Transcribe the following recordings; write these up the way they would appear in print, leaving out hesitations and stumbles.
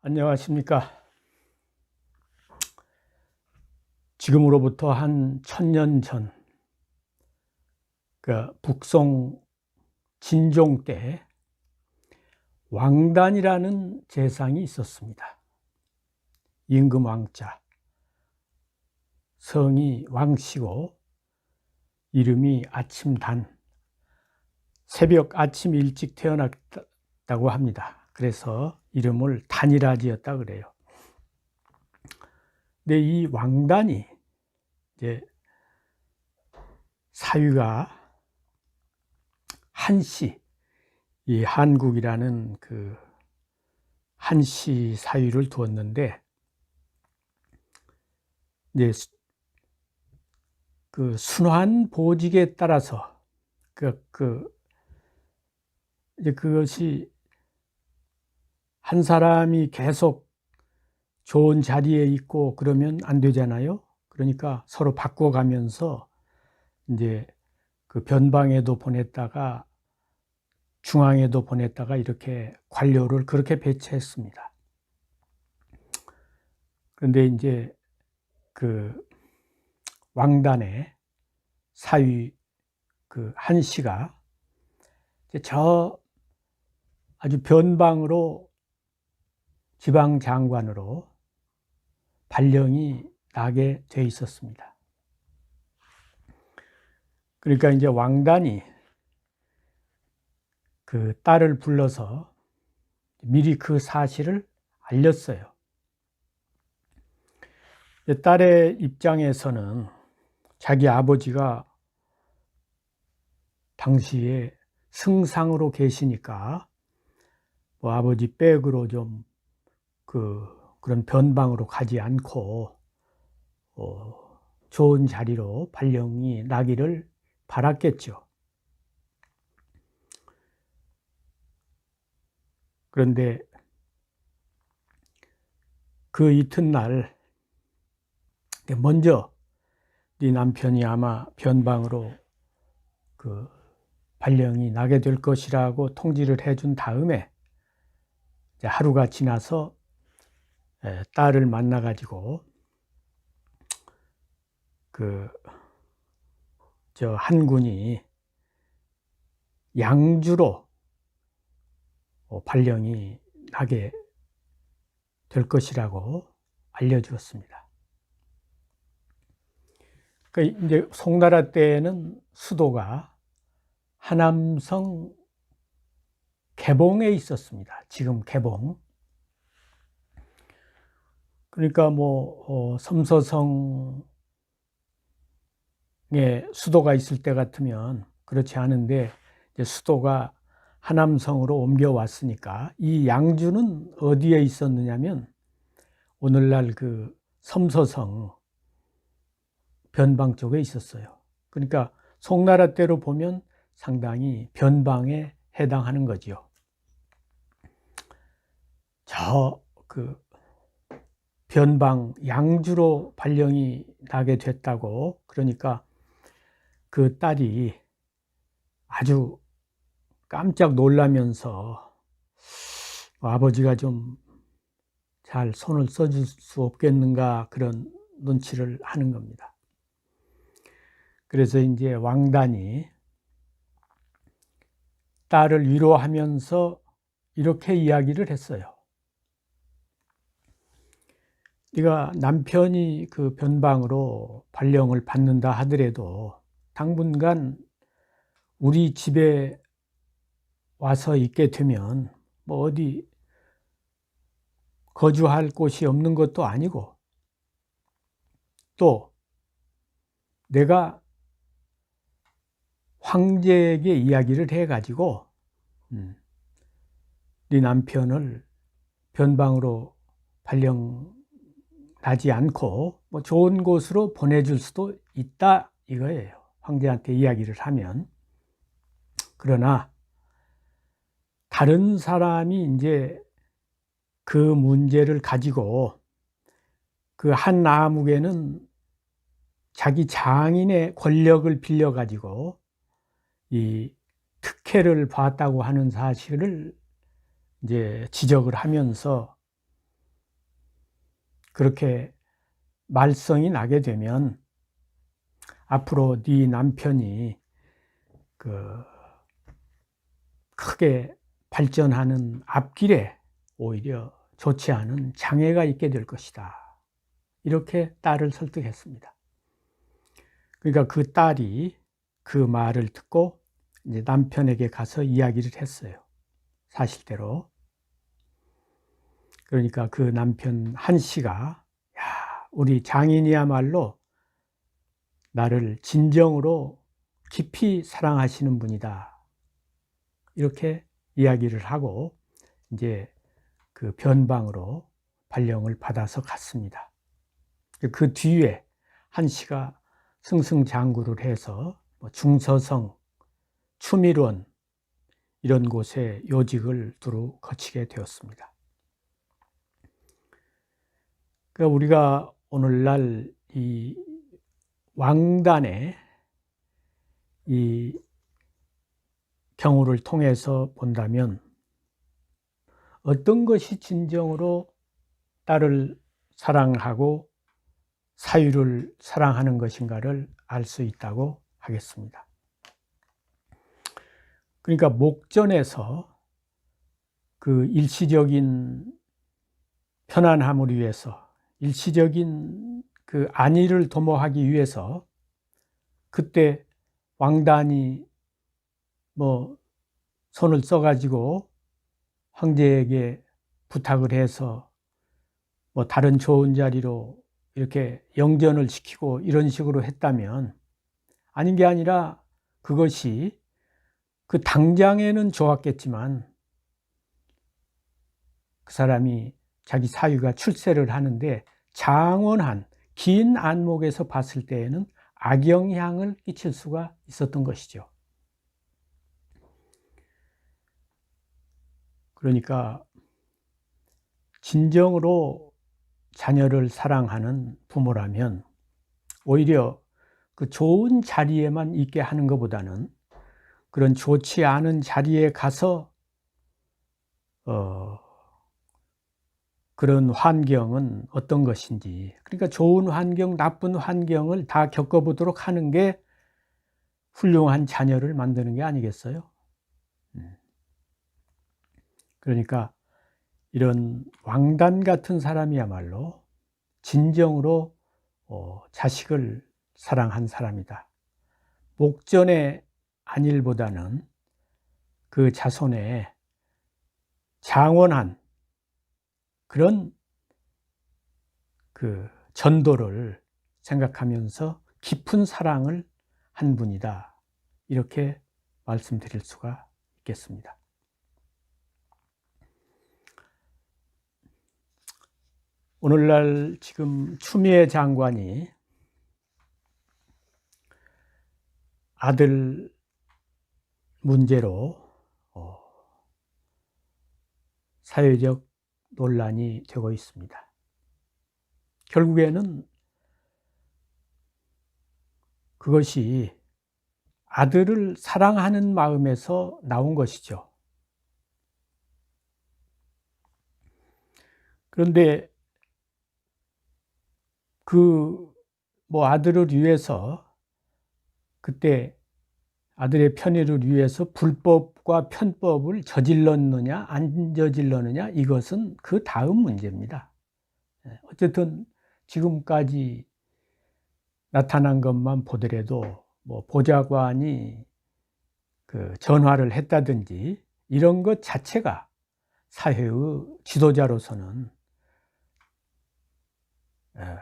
안녕하십니까. 지금으로부터 한 1000년 전, 북송 진종 때 왕단이라는 재상이 있었습니다. 임금 왕자, 성이 왕씨고 이름이 아침단, 새벽 아침 일찍 태어났다고 합니다. 그래서 이름을 단이라 지었다 그래요. 근데 이 왕단이 이제 사위가 한씨, 이 한국이라는 그 한씨 사위를 두었는데, 이제 그 순환 보직에 따라서 이제 그것이 한 사람이 계속 좋은 자리에 있고 그러면 안 되잖아요. 그러니까 서로 바꿔가면서 이제 그 변방에도 보냈다가 중앙에도 보냈다가 이렇게 관료를 그렇게 배치했습니다. 그런데 이제 그 왕단의 사위 그 한씨가 저 아주 변방으로 지방 장관으로 발령이 나게 돼 있었습니다. 그러니까 이제 왕단이 그 딸을 불러서 미리 그 사실을 알렸어요. 딸의 입장에서는 자기 아버지가 당시에 승상으로 계시니까 뭐 아버지 백으로 좀 그런 변방으로 가지 않고 좋은 자리로 발령이 나기를 바랐겠죠. 그런데 그 이튿날 먼저 네 남편이 아마 변방으로 그 발령이 나게 될 것이라고 통지를 해준 다음에 이제 하루가 지나서 딸을 만나가지고 저 한군이 양주로 발령이 나게 될 것이라고 알려주었습니다. 그러니까 이제 송나라 때에는 수도가 하남성 개봉에 있었습니다. 지금 개봉. 그러니까 뭐 섬서성에 수도가 있을 때 같으면 그렇지 않은데 이제 수도가 하남성으로 옮겨왔으니까 이 양주는 어디에 있었느냐면 오늘날 그 섬서성 변방 쪽에 있었어요. 그러니까 송나라 때로 보면 상당히 변방에 해당하는 거지요. 저 변방 양주로 발령이 나게 됐다고, 그러니까 그 딸이 아주 깜짝 놀라면서 아버지가 좀 잘 손을 써줄 수 없겠는가 그런 눈치를 하는 겁니다. 그래서 이제 왕단이 딸을 위로하면서 이렇게 이야기를 했어요. 네가 남편이 그 변방으로 발령을 받는다 하더라도 당분간 우리 집에 와서 있게 되면 뭐 어디 거주할 곳이 없는 것도 아니고, 또 내가 황제에게 이야기를 해가지고 네 남편을 변방으로 발령 나지 않고 뭐 좋은 곳으로 보내줄 수도 있다 이거예요. 황제한테 이야기를 하면. 그러나 다른 사람이 이제 그 문제를 가지고 그 한 아무개는 자기 장인의 권력을 빌려 가지고 이 특혜를 봤다고 하는 사실을 이제 지적을 하면서 그렇게 말썽이 나게 되면 앞으로 네 남편이 크게 발전하는 앞길에 오히려 좋지 않은 장애가 있게 될 것이다. 이렇게 딸을 설득했습니다. 그러니까 그 딸이 그 말을 듣고 이제 남편에게 가서 이야기를 했어요. 사실대로. 그러니까 그 남편 한 씨가, 야, 우리 장인이야말로 나를 진정으로 깊이 사랑하시는 분이다. 이렇게 이야기를 하고 이제 그 변방으로 발령을 받아서 갔습니다. 그 뒤에 한 씨가 승승장구를 해서 중서성, 추밀원 이런 곳에 요직을 두루 거치게 되었습니다. 그러니까 우리가 오늘날 이 왕단의 이 경우를 통해서 본다면 어떤 것이 진정으로 딸을 사랑하고 사유를 사랑하는 것인가를 알 수 있다고 하겠습니다. 그러니까 목전에서 그 일시적인 편안함을 위해서, 일시적인 그 안위를 도모하기 위해서 그때 왕단이 손을 써가지고 황제에게 부탁을 해서 다른 좋은 자리로 이렇게 영전을 시키고 이런 식으로 했다면, 아닌 게 아니라 그것이 그 당장에는 좋았겠지만 그 사람이 자기 사위가 출세를 하는데 장원한 긴 안목에서 봤을 때에는 악영향을 끼칠 수가 있었던 것이죠. 그러니까 진정으로 자녀를 사랑하는 부모라면 오히려 그 좋은 자리에만 있게 하는 것보다는 그런 좋지 않은 자리에 가서 그런 환경은 어떤 것인지, 그러니까 좋은 환경, 나쁜 환경을 다 겪어보도록 하는 게 훌륭한 자녀를 만드는 게 아니겠어요? 그러니까 이런 왕단 같은 사람이야말로 진정으로 자식을 사랑한 사람이다. 목전의 안일보다는 그 자손의 장원한 그런 그 전도를 생각하면서 깊은 사랑을 한 분이다. 이렇게 말씀드릴 수가 있겠습니다. 오늘날 지금 추미애 장관이 아들 문제로 사회적 논란이 되고 있습니다. 결국에는 그것이 아들을 사랑하는 마음에서 나온 것이죠. 그런데 아들을 위해서, 그때 아들의 편의를 위해서 불법과 편법을 저질렀느냐 안 저질렀느냐, 이것은 그 다음 문제입니다. 어쨌든 지금까지 나타난 것만 보더라도 보좌관이 그 전화를 했다든지 이런 것 자체가 사회의 지도자로서는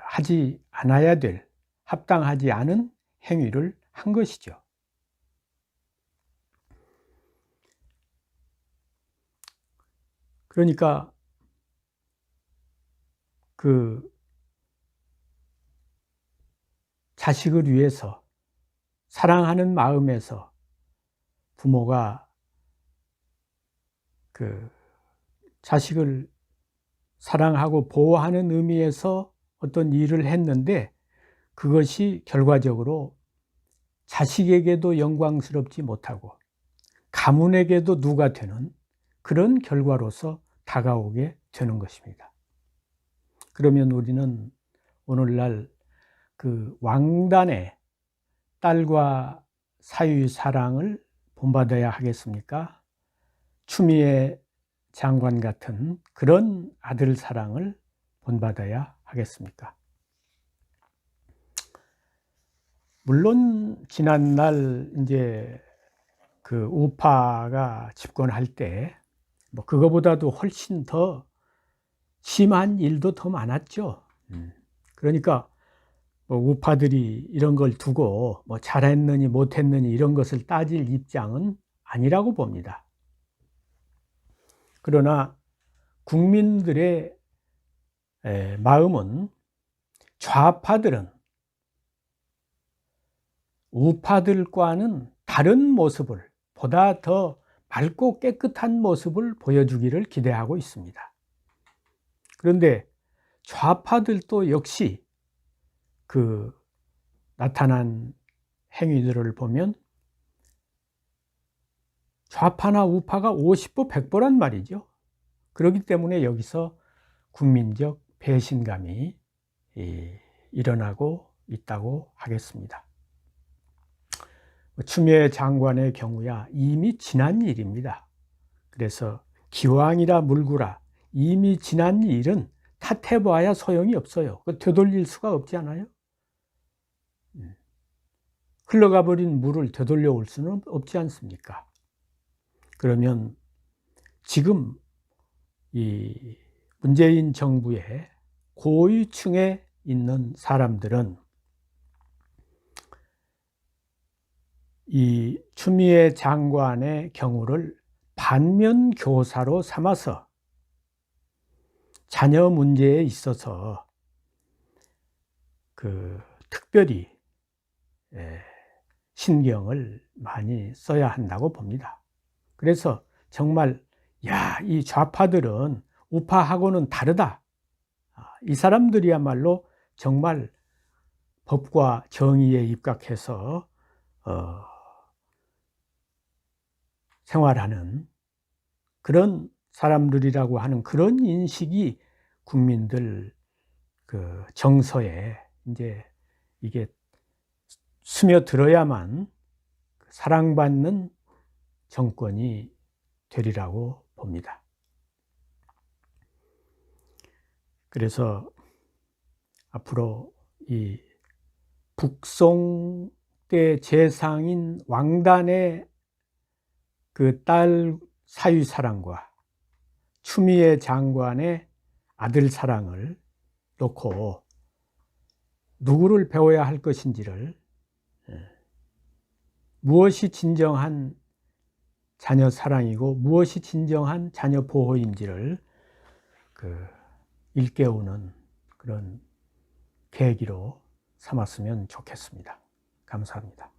하지 않아야 될, 합당하지 않은 행위를 한 것이죠. 그러니까 그 자식을 위해서 사랑하는 마음에서 부모가 그 자식을 사랑하고 보호하는 의미에서 어떤 일을 했는데 그것이 결과적으로 자식에게도 영광스럽지 못하고 가문에게도 누가 되는 그런 결과로서 다가오게 되는 것입니다. 그러면 우리는 오늘날 그 왕단의 딸과 사유의 사랑을 본받아야 하겠습니까? 추미애 장관 같은 그런 아들 사랑을 본받아야 하겠습니까? 물론 지난날 이제 그 우파가 집권할 때 뭐 그거보다도 훨씬 더 심한 일도 더 많았죠. 그러니까 뭐 우파들이 이런 걸 두고 뭐 잘했느니 못했느니 이런 것을 따질 입장은 아니라고 봅니다. 그러나 국민들의 마음은 좌파들은 우파들과는 다른 모습을, 보다 더 맑고 깨끗한 모습을 보여주기를 기대하고 있습니다. 그런데 좌파들도 역시 그 나타난 행위들을 보면 좌파나 우파가 50보 100보란 말이죠. 그렇기 때문에 여기서 국민적 배신감이 일어나고 있다고 하겠습니다. 추미애 장관의 경우야 이미 지난 일입니다. 그래서 기왕이라 물구라, 이미 지난 일은 탓해봐야 소용이 없어요. 되돌릴 수가 없지 않아요? 흘러가 버린 물을 되돌려 올 수는 없지 않습니까? 그러면 지금 이 문재인 정부의 고위층에 있는 사람들은 이 추미애 장관의 경우를 반면 교사로 삼아서 자녀 문제에 있어서 그 특별히 신경을 많이 써야 한다고 봅니다. 그래서 정말 이 좌파들은 우파하고는 다르다. 이 사람들이야말로 정말 법과 정의에 입각해서 생활하는 그런 사람들이라고 하는 그런 인식이 국민들 그 정서에 이제 이게 스며들어야만 사랑받는 정권이 되리라고 봅니다. 그래서 앞으로 이 북송 때 재상인 왕단의 그 딸 사위 사랑과 추미애 장관의 아들 사랑을 놓고 누구를 배워야 할 것인지를, 무엇이 진정한 자녀 사랑이고 무엇이 진정한 자녀 보호인지를 일깨우는 그런 계기로 삼았으면 좋겠습니다. 감사합니다.